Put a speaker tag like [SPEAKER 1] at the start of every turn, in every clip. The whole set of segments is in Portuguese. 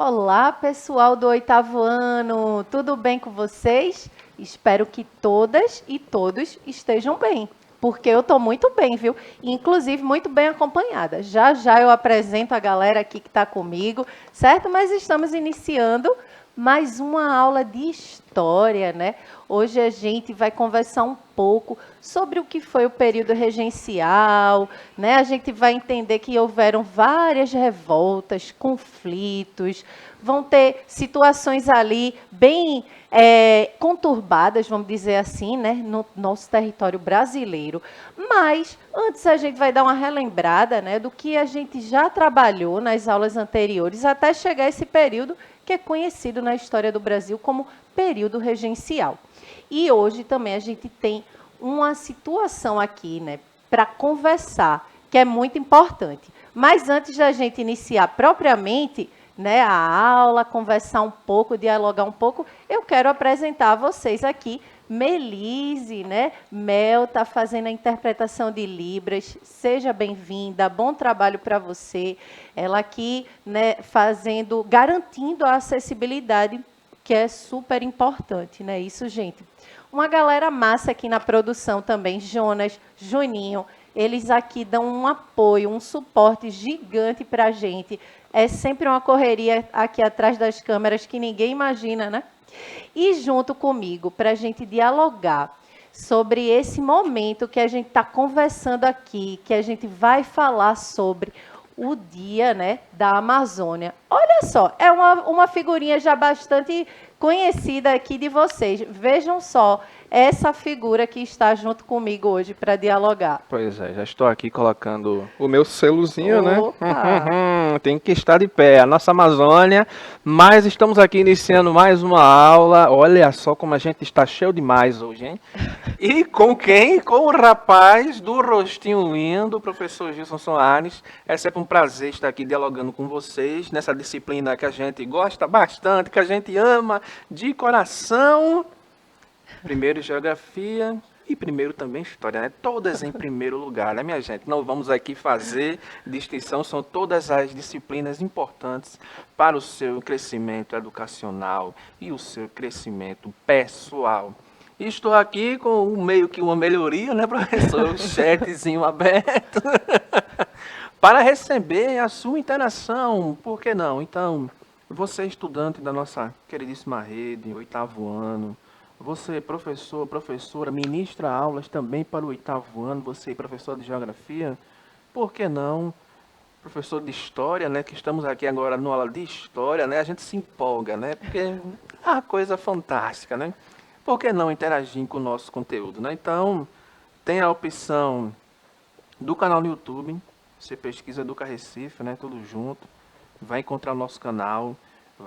[SPEAKER 1] Olá, pessoal do oitavo ano, tudo bem com vocês? Espero que todas e todos estejam bem, porque eu estou muito bem, viu? Inclusive, muito bem acompanhada. Já já eu apresento a galera aqui que está comigo, certo? Mas estamos iniciando mais uma aula de história, né? Hoje a gente vai conversar um pouco sobre o que foi o período regencial, né? A gente vai entender que houveram várias revoltas, conflitos, vão ter situações ali bem conturbadas, vamos dizer assim, né? No nosso território brasileiro. Mas antes a gente vai dar uma relembrada, né, do que a gente já trabalhou nas aulas anteriores até chegar a esse período que é conhecido na história do Brasil como período regencial. E hoje também a gente tem uma situação aqui, né, para conversar, que é muito importante. Mas antes da gente iniciar propriamente, né, a aula, conversar um pouco, dialogar um pouco, eu quero apresentar a vocês aqui Melise, né? Mel está fazendo a interpretação de Libras. Seja bem-vinda, bom trabalho para você. Ela aqui, né, garantindo a acessibilidade, que é super importante, né? Isso, gente. Uma galera massa aqui na produção também, Jonas, Juninho, eles aqui dão um apoio, um suporte gigante para a gente. É sempre uma correria aqui atrás das câmeras que ninguém imagina, né? E junto comigo, para a gente dialogar sobre esse momento que a gente está conversando aqui, que a gente vai falar sobre o Dia, né, da Amazônia. Olha só, é uma figurinha já bastante conhecida aqui de vocês. Vejam só essa figura que está junto comigo hoje para dialogar.
[SPEAKER 2] Pois é, já estou aqui colocando o meu selozinho, né?
[SPEAKER 1] Opa!
[SPEAKER 2] Tem que estar de pé, a nossa Amazônia, mas estamos aqui iniciando mais uma aula. Olha só como a gente está cheio demais hoje, hein? E com quem? Com o rapaz do rostinho lindo, o professor Gilson Soares. É sempre um prazer estar aqui dialogando com vocês nessa disciplina que a gente gosta bastante, que a gente ama de coração. Primeiro geografia e primeiro também história, né? Todas em primeiro lugar, né, minha gente? Não vamos aqui fazer distinção, são todas as disciplinas importantes para o seu crescimento educacional e o seu crescimento pessoal. Estou aqui com meio que uma melhoria, né, professor? O chatzinho aberto para receber a sua interação, por que não? Então, você estudante da nossa queridíssima rede, oitavo ano, você, professor, professora, ministra aulas também para o oitavo ano, você, professor de geografia, por que não? Professor de história, né, que estamos aqui agora numa aula de história, né, a gente se empolga, né, porque é uma coisa fantástica, né? Por que não interagir com o nosso conteúdo, né? Então, tem a opção do canal no YouTube, você pesquisa Educa Recife, né, tudo junto, vai encontrar o nosso canal.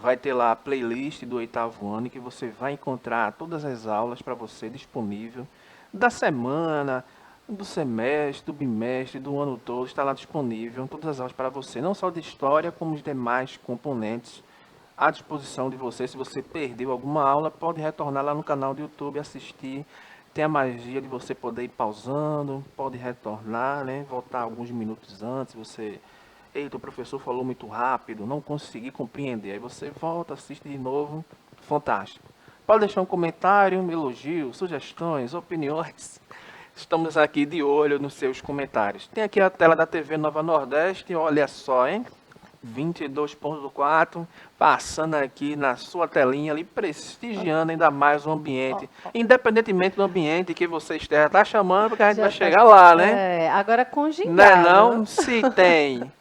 [SPEAKER 2] Vai ter lá a playlist do oitavo ano, que você vai encontrar todas as aulas para você disponível, da semana, do semestre, do bimestre, do ano todo, está lá disponível, todas as aulas para você, não só de história, como os demais componentes à disposição de você. Se você perdeu alguma aula, pode retornar lá no canal do YouTube, assistir. Tem a magia de você poder ir pausando, pode retornar, né? Voltar alguns minutos antes, você... Eita, o professor falou muito rápido, não consegui compreender. Aí você volta, assiste de novo, fantástico. Pode deixar um comentário, um elogio, sugestões, opiniões. Estamos aqui de olho nos seus comentários. Tem aqui a tela da TV Nova Nordeste, olha só, hein? 22.4, passando aqui na sua telinha ali, prestigiando ainda mais o ambiente. Independentemente do ambiente que você esteja, tá chamando, porque a gente vai chegar lá, né?
[SPEAKER 1] Agora com gingado.
[SPEAKER 2] Não é não? Se tem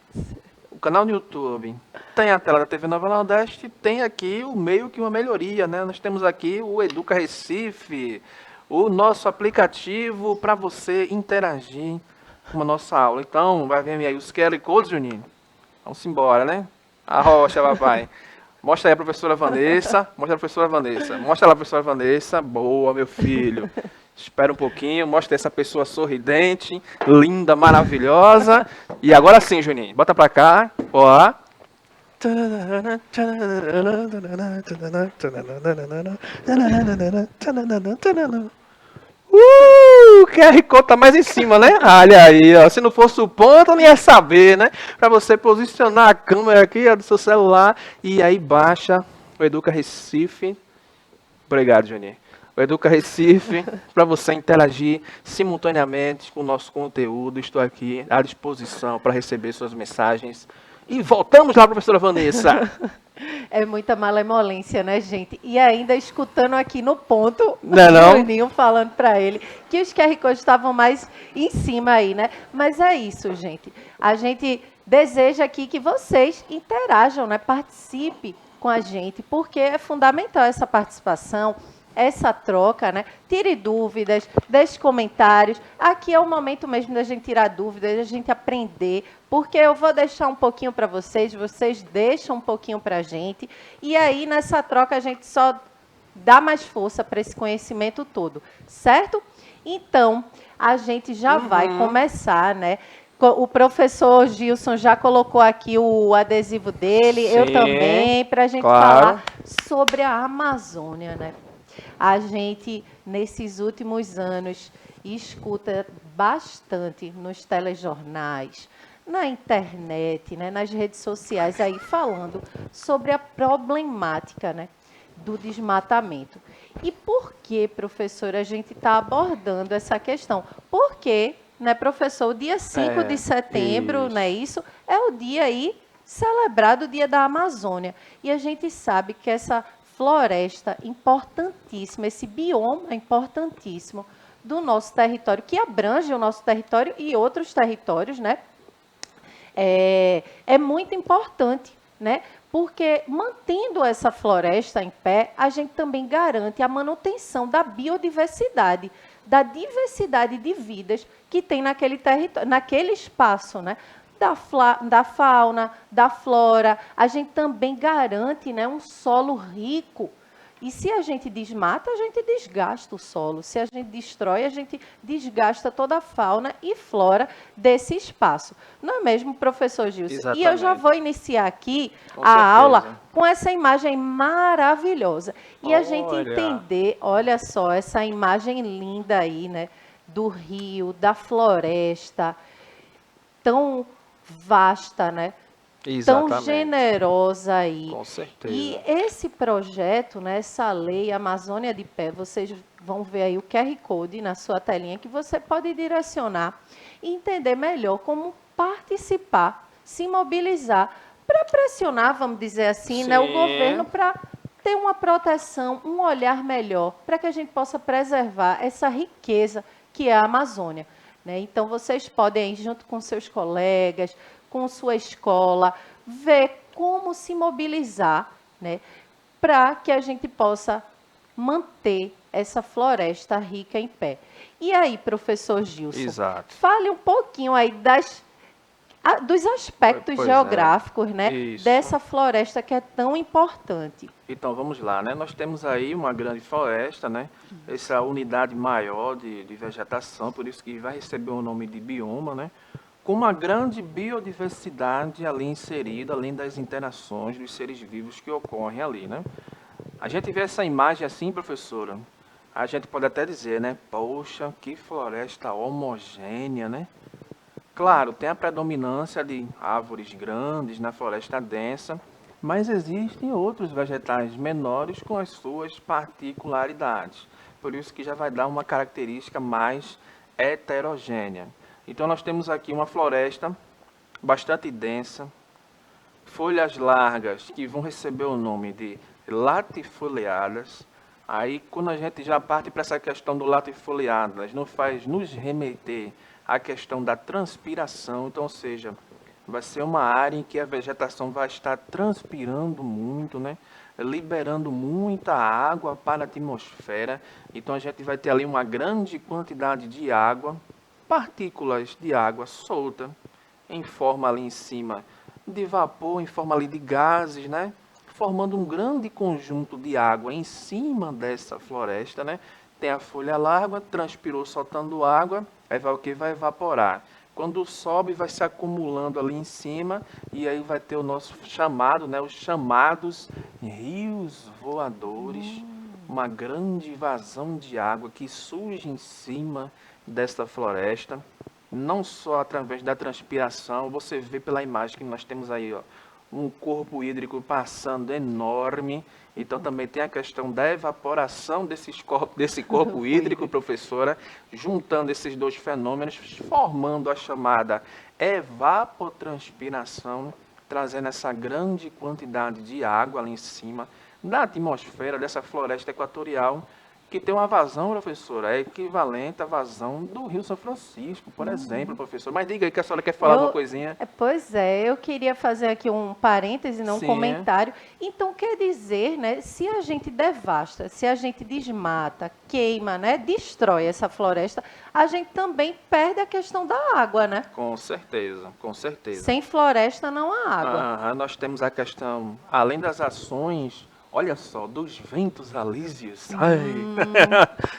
[SPEAKER 2] o canal no YouTube, tem a tela da TV Nova Nordeste, tem aqui o meio que uma melhoria, né? Nós temos aqui o Educa Recife, o nosso aplicativo para você interagir com a nossa aula. Então, vai ver aí os QR Codes, Juninho. Vamos embora, né? A rocha, papai. Mostra aí a professora Vanessa. Mostra a professora Vanessa. Mostra lá a professora Vanessa. Boa, meu filho. Espera um pouquinho. Mostra essa pessoa sorridente, linda, maravilhosa. E agora sim, Juninho. Bota pra cá. Ó. o QR Code tá mais em cima, né? Olha aí, ó. Se não fosse o ponto, eu não ia saber, né? Para você posicionar a câmera aqui, ó, do seu celular. E aí baixa o Educa Recife. Obrigado, Juninho. O Educa Recife, para você interagir simultaneamente com o nosso conteúdo. Estou aqui à disposição para receber suas mensagens. E voltamos lá, professora Vanessa.
[SPEAKER 1] É muita malemolência, né, gente? E ainda escutando aqui no ponto,
[SPEAKER 2] Não é
[SPEAKER 1] o
[SPEAKER 2] não?
[SPEAKER 1] Juninho falando para ele que os QR Codes estavam mais em cima aí, né? Mas é isso, gente. A gente deseja aqui que vocês interajam, né? Participe com a gente, porque é fundamental essa participação, essa troca, né? Tire dúvidas, deixe comentários. Aqui é o momento mesmo da gente tirar dúvidas, da gente aprender, porque eu vou deixar um pouquinho para vocês, vocês deixam um pouquinho para a gente, e aí nessa troca a gente só dá mais força para esse conhecimento todo, certo? Então, a gente já vai começar, né? O professor Gilson já colocou aqui o adesivo dele, eu
[SPEAKER 2] Sim,
[SPEAKER 1] também, para a gente
[SPEAKER 2] claro.
[SPEAKER 1] falar sobre a Amazônia, né? A gente, nesses últimos anos, escuta bastante nos telejornais, na internet, né, nas redes sociais, aí falando sobre a problemática, né, do desmatamento. E por que, professor, a gente está abordando essa questão? Porque, né, professor, o dia 5 de setembro,
[SPEAKER 2] isso.
[SPEAKER 1] né, isso é o dia aí celebrado o Dia da Amazônia. E a gente sabe que essa floresta importantíssima, esse bioma importantíssimo do nosso território, que abrange o nosso território e outros territórios, né? É muito importante, né? Porque mantendo essa floresta em pé, a gente também garante a manutenção da biodiversidade, da diversidade de vidas que tem naquele território, naquele espaço, né? Da fauna, da flora, a gente também garante, né, um solo rico. E se a gente desmata, a gente desgasta o solo. Se a gente destrói, a gente desgasta toda a fauna e flora desse espaço. Não é mesmo, professor Gilson?
[SPEAKER 2] Exatamente.
[SPEAKER 1] E eu já vou iniciar aqui
[SPEAKER 2] Com
[SPEAKER 1] a
[SPEAKER 2] certeza.
[SPEAKER 1] aula com essa imagem maravilhosa. E a gente
[SPEAKER 2] Olha.
[SPEAKER 1] entender, olha só, essa imagem linda aí, né? Do rio, da floresta, tão vasta, né? Tão
[SPEAKER 2] Exatamente.
[SPEAKER 1] generosa aí.
[SPEAKER 2] Com certeza.
[SPEAKER 1] E esse projeto, né, essa lei Amazônia de Pé, vocês vão ver aí o QR Code na sua telinha que você pode direcionar e entender melhor como participar, se mobilizar para pressionar, vamos dizer assim, né, o
[SPEAKER 2] Sim.
[SPEAKER 1] governo para ter uma proteção, um olhar melhor, para que a gente possa preservar essa riqueza que é a Amazônia, né? Então, vocês podem ir junto com seus colegas, com sua escola, ver como se mobilizar, né, para que a gente possa manter essa floresta rica em pé. E aí, professor Gilson,
[SPEAKER 2] Exato.
[SPEAKER 1] fale um pouquinho aí dos aspectos
[SPEAKER 2] Pois é.
[SPEAKER 1] geográficos, né,
[SPEAKER 2] Isso.
[SPEAKER 1] dessa floresta que é tão importante.
[SPEAKER 2] Então vamos lá, né? Nós temos aí uma grande floresta, né? Essa unidade maior de vegetação, por isso que vai receber o nome de bioma, né? Com uma grande biodiversidade ali inserida, além das interações dos seres vivos que ocorrem ali, né? A gente vê essa imagem assim, professora, a gente pode até dizer, né? Poxa, que floresta homogênea, né? Claro, tem a predominância de árvores grandes na floresta densa, mas existem outros vegetais menores com as suas particularidades. Por isso que já vai dar uma característica mais heterogênea. Então nós temos aqui uma floresta bastante densa, folhas largas que vão receber o nome de latifoliadas. Aí quando a gente já parte para essa questão do latifoliadas, não faz nos remeter à questão da transpiração, então, ou seja, vai ser uma área em que a vegetação vai estar transpirando muito, né? Liberando muita água para a atmosfera. Então a gente vai ter ali uma grande quantidade de água, partículas de água solta, em forma ali em cima de vapor, em forma ali de gases, né? Formando um grande conjunto de água em cima dessa floresta, né? Tem a folha larga, transpirou soltando água, aí vai o que? Vai evaporar. Quando sobe, vai se acumulando ali em cima e aí vai ter o nosso chamado, né? Os chamados rios voadores. uma grande vazão de água que surge em cima desta floresta, não só através da transpiração, você vê pela imagem que nós temos aí, ó, um corpo hídrico passando enorme. Então também tem a questão da evaporação desse corpo hídrico, professora, juntando esses dois fenômenos, formando a chamada evapotranspiração, trazendo essa grande quantidade de água ali em cima da atmosfera dessa floresta equatorial, que tem uma vazão, professora, é equivalente à vazão do Rio São Francisco, por exemplo, professor. Mas diga aí que a senhora quer falar alguma coisinha.
[SPEAKER 1] Pois é, eu queria fazer aqui um parêntese, não um
[SPEAKER 2] Sim.
[SPEAKER 1] comentário. Então, quer dizer, né, se a gente devasta, se a gente desmata, queima, né, destrói essa floresta, a gente também perde a questão da água, né?
[SPEAKER 2] Com certeza, com certeza.
[SPEAKER 1] Sem floresta não há água.
[SPEAKER 2] Nós temos a questão, além das ações, olha só, dos ventos alísios,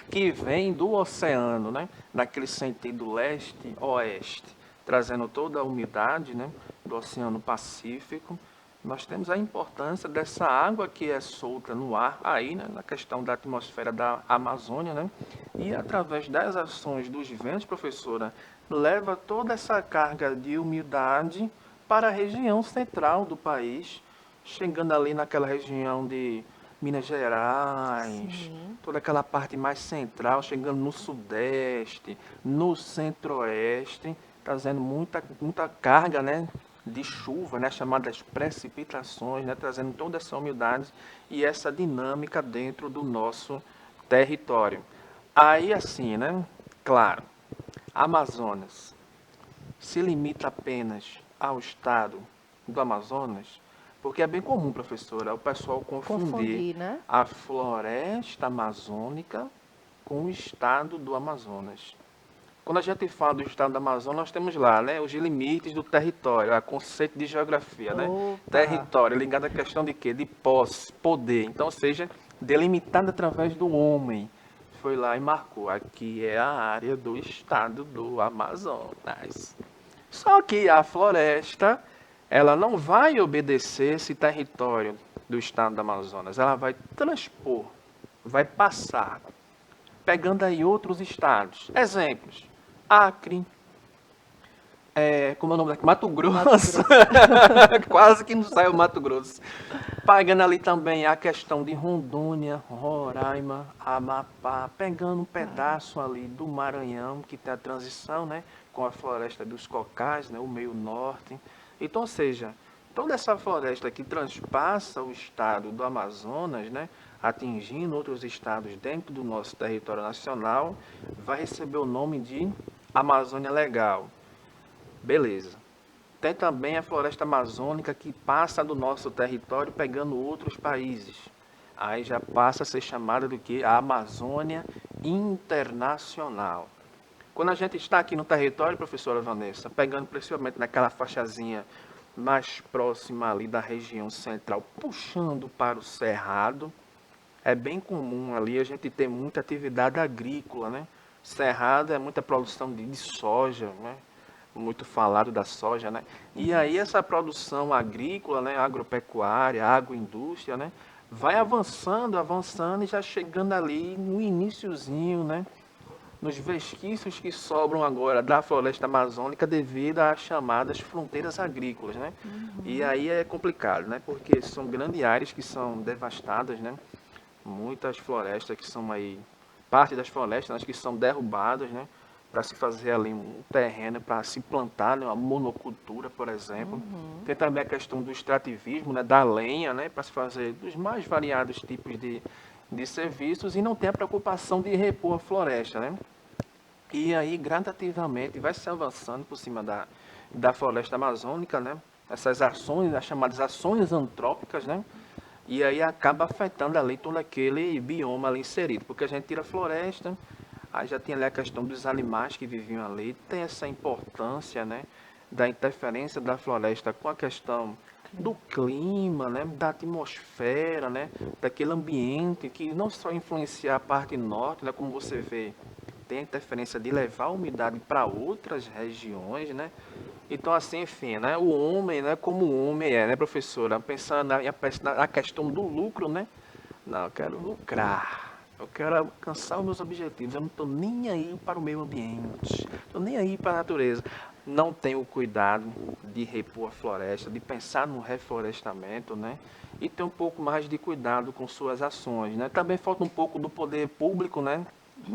[SPEAKER 2] que vem do oceano, né? Naquele sentido leste-oeste, trazendo toda a umidade, né, do Oceano Pacífico. Nós temos a importância dessa água que é solta no ar, aí, né, na questão da atmosfera da Amazônia, né? E através das ações dos ventos, professora, leva toda essa carga de umidade para a região central do país, chegando ali naquela região de Minas Gerais, toda aquela parte mais central, chegando no sudeste, no centro-oeste, trazendo muita carga, né, de chuva, né, chamadas precipitações, né, trazendo toda essa umidade e essa dinâmica dentro do nosso território. Aí assim, né, claro, Amazonas se limita apenas ao estado do Amazonas, porque é bem comum, professora, o pessoal confundir,
[SPEAKER 1] né?
[SPEAKER 2] a floresta amazônica com o estado do Amazonas. Quando a gente fala do estado do Amazonas, nós temos lá, né, os limites do território, o conceito de geografia, né? Território ligado à questão de quê? De posse, poder. Então, ou seja, delimitado através do homem. Foi lá e marcou, aqui é a área do estado do Amazonas. Só que a floresta, ela não vai obedecer esse território do estado do Amazonas, ela vai transpor, vai passar, pegando aí outros estados. Exemplos, Acre, como é o nome daqui? Mato Grosso. Quase que não sai o Mato Grosso. Pegando ali também a questão de Rondônia, Roraima, Amapá, pegando um pedaço ali do Maranhão, que tem a transição, né, com a floresta dos cocais, né, o meio norte. Então, ou seja, toda essa floresta que transpassa o estado do Amazonas, né, atingindo outros estados dentro do nosso território nacional, vai receber o nome de Amazônia Legal. Beleza. Tem também a floresta amazônica que passa do nosso território pegando outros países. Aí já passa a ser chamada do que? A Amazônia Internacional. Quando a gente está aqui no território, professora Vanessa, pegando principalmente naquela faixazinha mais próxima ali da região central, puxando para o Cerrado, é bem comum ali a gente ter muita atividade agrícola, né? Cerrado é muita produção de soja, né? Muito falado da soja, né? E aí essa produção agrícola, né, agropecuária, agroindústria, né, vai avançando, avançando e já chegando ali no iniciozinho, né, nos vesquícios que sobram agora da floresta amazônica devido às chamadas fronteiras agrícolas, né? E aí é complicado, né? Porque são grandes áreas que são devastadas, né? Muitas florestas que são aí, parte das florestas que são derrubadas, né? Para se fazer ali um terreno para se plantar, né, uma monocultura, por exemplo. Tem também a questão do extrativismo, né, da lenha, né, para se fazer dos mais variados tipos de serviços e não tem a preocupação de repor a floresta, né? E aí, gradativamente, vai se avançando por cima da floresta amazônica, né? Essas ações, as chamadas ações antrópicas, né? E aí acaba afetando ali todo aquele bioma ali inserido, porque a gente tira a floresta. Aí já tinha ali a questão dos animais que viviam ali, tem essa importância, né, da interferência da floresta com a questão do clima, né, da atmosfera, né, daquele ambiente que não só influencia a parte norte, né, como você vê, tem a interferência de levar a umidade para outras regiões, né. Então, assim, enfim, né, o homem, né, como o homem é, né, professora, pensando na questão do lucro, né, Não, eu quero lucrar. Eu quero alcançar os meus objetivos. Eu não estou nem aí para o meio ambiente. Estou nem aí para a natureza. Não tenho o cuidado de repor a floresta, de pensar no reflorestamento, né? E ter um pouco mais de cuidado com suas ações, né? Também falta um pouco do poder público, né?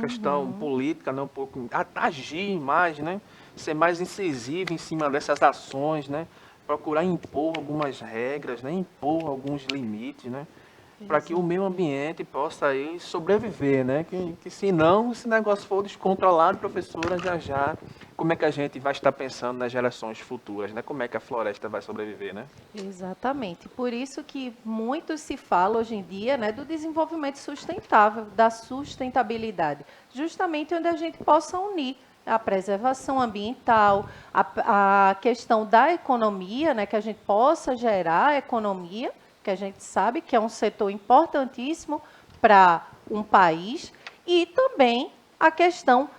[SPEAKER 2] Questão política, né? Um pouco agir mais, né? Ser mais incisivo em cima dessas ações, né? Procurar impor algumas regras, né? Impor alguns limites, né? Para que o meio ambiente possa aí sobreviver, né? Que se não, esse negócio for descontrolado, professora, já já, como é que a gente vai estar pensando nas gerações futuras, né? Como é que a floresta vai sobreviver, né?
[SPEAKER 1] Exatamente. Por isso que muito se fala hoje em dia, né, do desenvolvimento sustentável, da sustentabilidade, justamente onde a gente possa unir a preservação ambiental, a questão da economia, né, que a gente possa gerar economia, que a gente sabe que é um setor importantíssimo para um país, e também a questão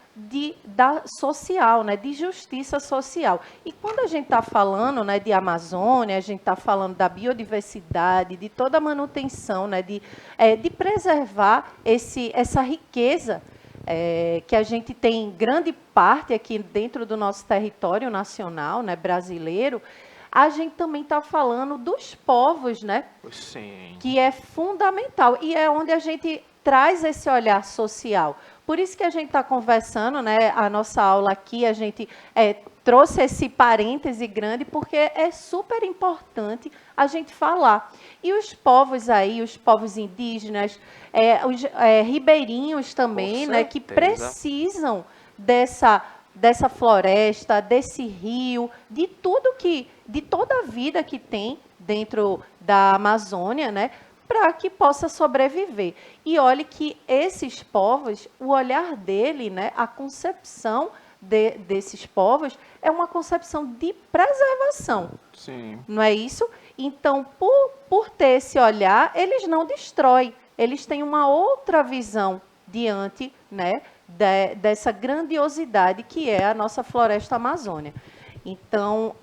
[SPEAKER 1] da social, né, de justiça social. E quando a gente está falando, né, de Amazônia, a gente está falando da biodiversidade, de toda a manutenção, né, de preservar essa riqueza que a gente tem grande parte aqui dentro do nosso território nacional, né, brasileiro, a gente também está falando dos povos, né?
[SPEAKER 2] Sim.
[SPEAKER 1] Que é fundamental e é onde a gente traz esse olhar social. Por isso que a gente está conversando, né? A nossa aula aqui, a gente trouxe esse parêntese grande, porque é super importante a gente falar. E os povos aí, os povos indígenas, os ribeirinhos também, né? Que precisam dessa floresta, desse rio, de toda a vida que tem dentro da Amazônia, né? Para que possa sobreviver. E olhe que esses povos, o olhar dele, né, a concepção desses povos é uma concepção de preservação.
[SPEAKER 2] Sim.
[SPEAKER 1] Não é isso? Então, por ter esse olhar, eles não destroem, eles têm uma outra visão diante, né, dessa grandiosidade que é a nossa floresta amazônica. Então,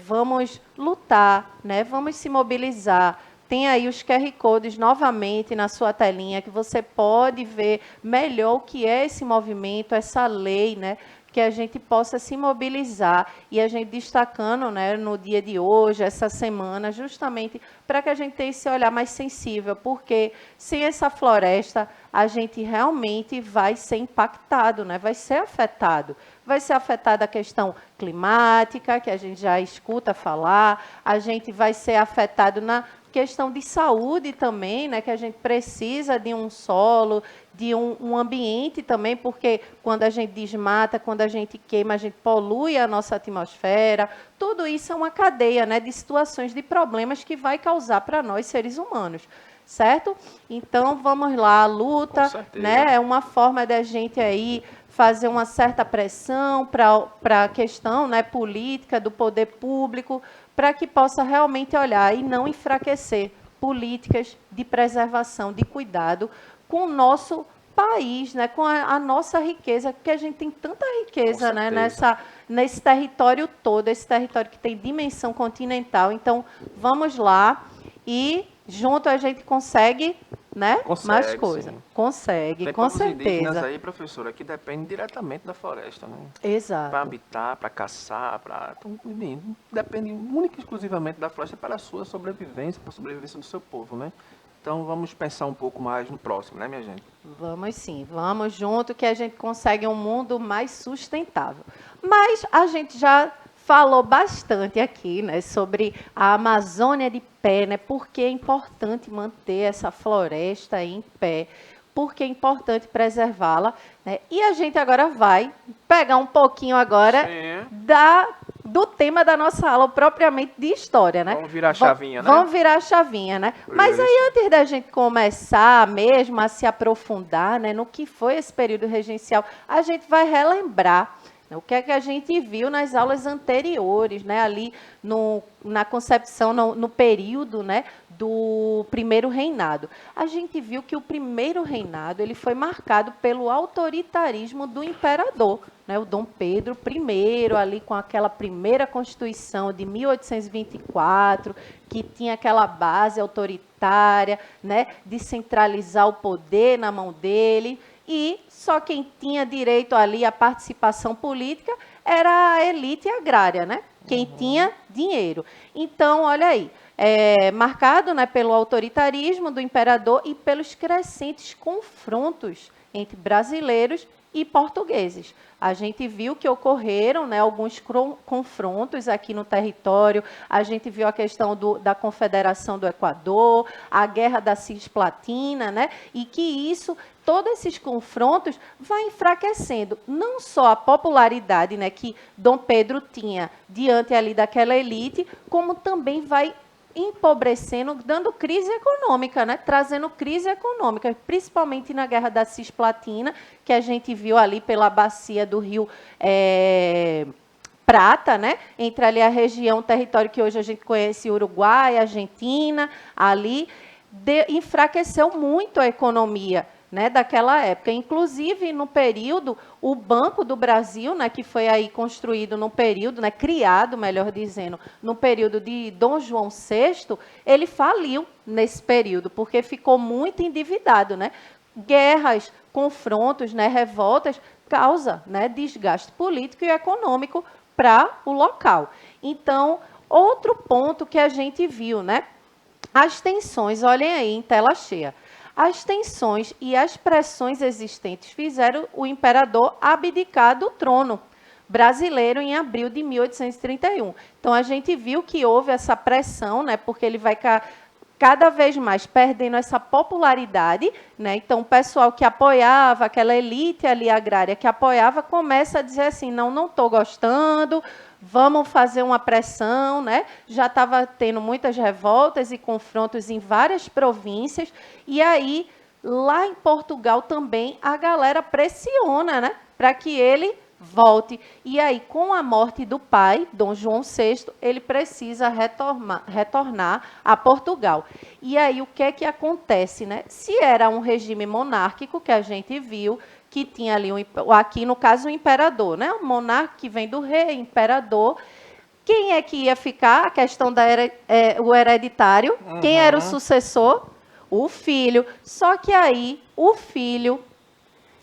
[SPEAKER 1] vamos lutar, né, vamos se mobilizar. Tem aí os QR Codes novamente na sua telinha, que você pode ver melhor o que é esse movimento, essa lei, né? Que a gente possa se mobilizar e a gente destacando, né, no dia de hoje, essa semana, justamente para que a gente tenha esse olhar mais sensível, porque sem essa floresta a gente realmente vai ser impactado, né, vai ser afetado. Vai ser afetada a questão climática, que a gente já escuta falar, a gente vai ser afetado na questão de saúde também, né, que a gente precisa de um solo, de um ambiente também, porque quando a gente desmata, quando a gente queima, a gente polui a nossa atmosfera. Tudo isso é uma cadeia, né, de situações, de problemas que vai causar para nós, seres humanos. Certo? Então, vamos lá, a luta, né, é uma forma da gente aí fazer uma certa pressão para a questão, né, política do poder público, para que possa realmente olhar e não enfraquecer políticas de preservação, de cuidado com o nosso país, né, com a nossa riqueza, porque a gente tem tanta riqueza, né, nesse território todo, esse território que tem dimensão continental. Então, vamos lá e junto a gente consegue, né, mais coisa.
[SPEAKER 2] Sim.
[SPEAKER 1] Consegue,
[SPEAKER 2] tem
[SPEAKER 1] com certeza.
[SPEAKER 2] Indígenas aí, professora, que dependem diretamente da floresta, né?
[SPEAKER 1] Exato.
[SPEAKER 2] Para habitar, para caçar, depende única e exclusivamente da floresta para a sua sobrevivência, para a sobrevivência do seu povo, né? Então vamos pensar um pouco mais no próximo, né, minha gente?
[SPEAKER 1] Vamos sim, vamos junto que a gente consegue um mundo mais sustentável. Mas a gente já falou bastante aqui, né, sobre a Amazônia de pé, né? Porque é importante manter essa floresta em pé, porque é importante preservá-la, né? E a gente agora vai pegar um pouquinho agora do tema da nossa aula, propriamente de história, né?
[SPEAKER 2] Vamos virar a chavinha, né?
[SPEAKER 1] Vamos virar a chavinha, né? Mas aí, antes da gente começar mesmo a se aprofundar, né, no que foi esse período regencial, a gente vai relembrar o que é que a gente viu nas aulas anteriores, né, ali na concepção, no período, né, do primeiro reinado. A gente viu que o primeiro reinado ele foi marcado pelo autoritarismo do imperador, né, o Dom Pedro I, ali com aquela primeira Constituição de 1824, que tinha aquela base autoritária, autoritária, né, de centralizar o poder na mão dele, e só quem tinha direito ali à participação política era a elite agrária, né? Quem tinha dinheiro. Então, olha aí, marcado, né, pelo autoritarismo do imperador e pelos crescentes confrontos entre brasileiros e portugueses. A gente viu que ocorreram, né, alguns confrontos aqui no território, a gente viu a questão da Confederação do Equador, a Guerra da Cisplatina, né, e que isso, todos esses confrontos, vai enfraquecendo não só a popularidade, né, que Dom Pedro tinha diante ali daquela elite, como também vai empobrecendo, dando crise econômica, né? Trazendo crise econômica, principalmente na Guerra da Cisplatina, que a gente viu ali pela bacia do Rio Prata, né? Entre ali a região, o território que hoje a gente conhece, Uruguai, Argentina, ali, enfraqueceu muito a economia, né, daquela época. Inclusive, no período, o Banco do Brasil, né, que foi aí construído no período, né, criado, melhor dizendo, no período de Dom João VI, ele faliu nesse período, porque ficou muito endividado, né? Guerras, confrontos, né, revoltas, causa, né, desgaste político e econômico para o local. Então, outro ponto que a gente viu, né, as tensões, olhem aí em tela cheia. As tensões e as pressões existentes fizeram o imperador abdicar do trono brasileiro em abril de 1831. Então, a gente viu que houve essa pressão, né, porque ele vai cada vez mais perdendo essa popularidade, né? Então, o pessoal que apoiava, aquela elite ali agrária que apoiava, começa a dizer assim, não estou gostando, vamos fazer uma pressão, né? Já estava tendo muitas revoltas e confrontos em várias províncias, e aí, lá em Portugal também, a galera pressiona, né, para que ele volte. E aí, com a morte do pai, Dom João VI, ele precisa retornar a Portugal. E aí, o que é que acontece, né? Se era um regime monárquico, que a gente viu, que tinha ali, aqui no caso, o imperador, né? O monarca que vem do rei, imperador. Quem é que ia ficar? A questão o hereditário. Quem era o sucessor? O filho. Só que aí, o filho...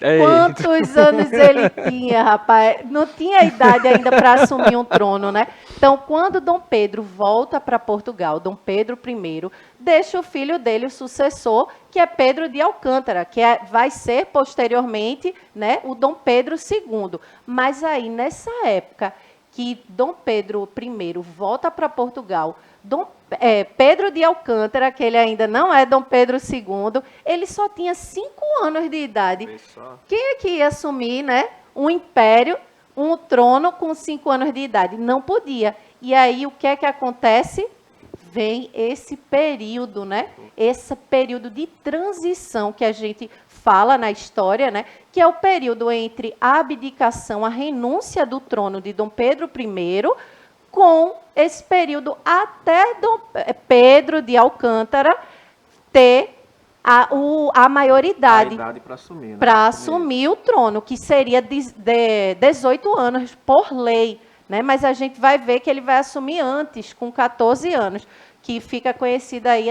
[SPEAKER 1] Quantos anos ele tinha, rapaz? Não tinha idade ainda para assumir um trono, né? Então, quando Dom Pedro volta para Portugal, Dom Pedro I, deixa o filho dele, o sucessor, que é Pedro de Alcântara, que vai ser, posteriormente, né, o Dom Pedro II. Mas aí, nessa época que Dom Pedro I volta para Portugal, Pedro de Alcântara, que ele ainda não é Dom Pedro II, ele só tinha 5 anos de idade. Quem é que ia assumir, né, um império, um trono com 5 anos de idade? Não podia. E aí, o que é que acontece? Vem esse período, né? Esse período de transição que a gente fala na história, né? Que é o período entre a abdicação, a renúncia do trono de Dom Pedro I, com esse período até Dom Pedro de Alcântara ter a maioridade
[SPEAKER 2] para assumir, né?
[SPEAKER 1] Para assumir o trono, que seria de 18 anos por lei, né? Mas a gente vai ver que ele vai assumir antes, com 14 anos, que fica conhecido aí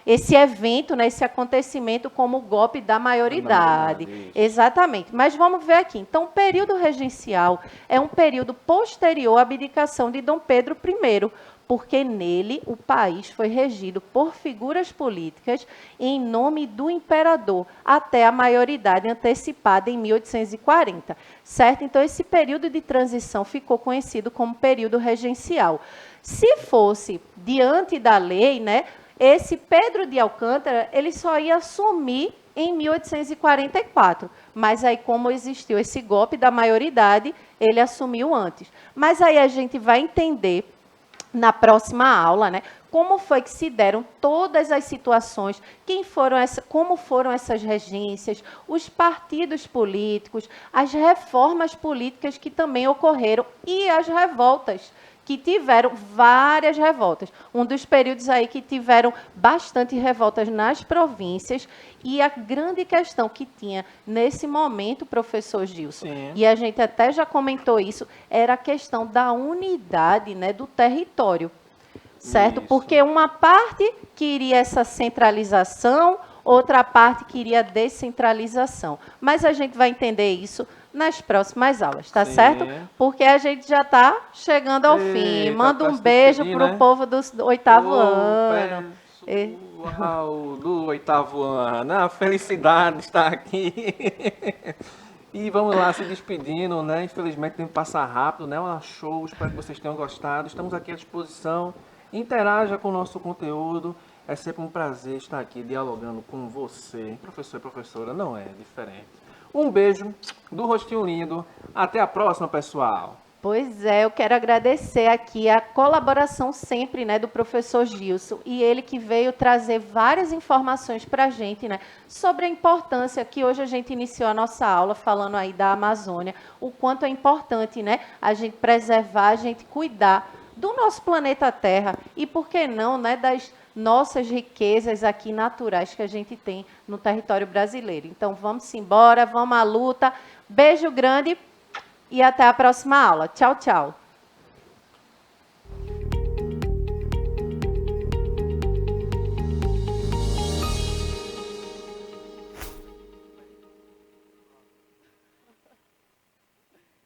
[SPEAKER 1] esse evento, né, esse acontecimento como o golpe da maioridade. Exatamente. Mas vamos ver aqui. Então, o período regencial é um período posterior à abdicação de Dom Pedro I, porque nele o país foi regido por figuras políticas em nome do imperador, até a maioridade antecipada em 1840, certo? Então, esse período de transição ficou conhecido como período regencial. Se fosse diante da lei, né, esse Pedro de Alcântara, ele só ia assumir em 1844, mas aí como existiu esse golpe da maioridade, ele assumiu antes. Mas aí a gente vai entender na próxima aula, né, como foi que se deram todas as situações, como foram essas regências, os partidos políticos, as reformas políticas que também ocorreram e as revoltas, que tiveram várias revoltas. Um dos períodos aí que tiveram bastante revoltas nas províncias, e a grande questão que tinha nesse momento, professor Gilson, e a gente até já comentou isso, era a questão da unidade, né, do território. certo?
[SPEAKER 2] Isso.
[SPEAKER 1] Porque uma parte queria essa centralização, outra parte queria descentralização. Mas a gente vai entender isso nas próximas aulas, tá
[SPEAKER 2] Sim.
[SPEAKER 1] certo? Porque a gente já está chegando ao fim.
[SPEAKER 2] Eita,
[SPEAKER 1] Manda
[SPEAKER 2] tá
[SPEAKER 1] um
[SPEAKER 2] se
[SPEAKER 1] beijo
[SPEAKER 2] despedindo,
[SPEAKER 1] para o
[SPEAKER 2] né?
[SPEAKER 1] povo do 8º ano.
[SPEAKER 2] Pessoal do 8º ano, a felicidade está aqui. E vamos lá, se despedindo, né? Infelizmente tem que passar rápido, né? Um show, espero que vocês tenham gostado. Estamos aqui à disposição. Interaja com o nosso conteúdo. É sempre um prazer estar aqui dialogando com você. Professor e professora, não é diferente. Um beijo do rostinho lindo. Até a próxima, pessoal.
[SPEAKER 1] Pois é, eu quero agradecer aqui a colaboração sempre, né, do professor Gilson, e ele que veio trazer várias informações para a gente, né, sobre a importância que hoje a gente iniciou a nossa aula falando aí da Amazônia, o quanto é importante, né, a gente preservar, a gente cuidar do nosso planeta Terra e, por que não, né, das nossas riquezas aqui naturais que a gente tem no território brasileiro. Então, vamos embora, vamos à luta. Beijo grande. E até a próxima aula. Tchau, tchau.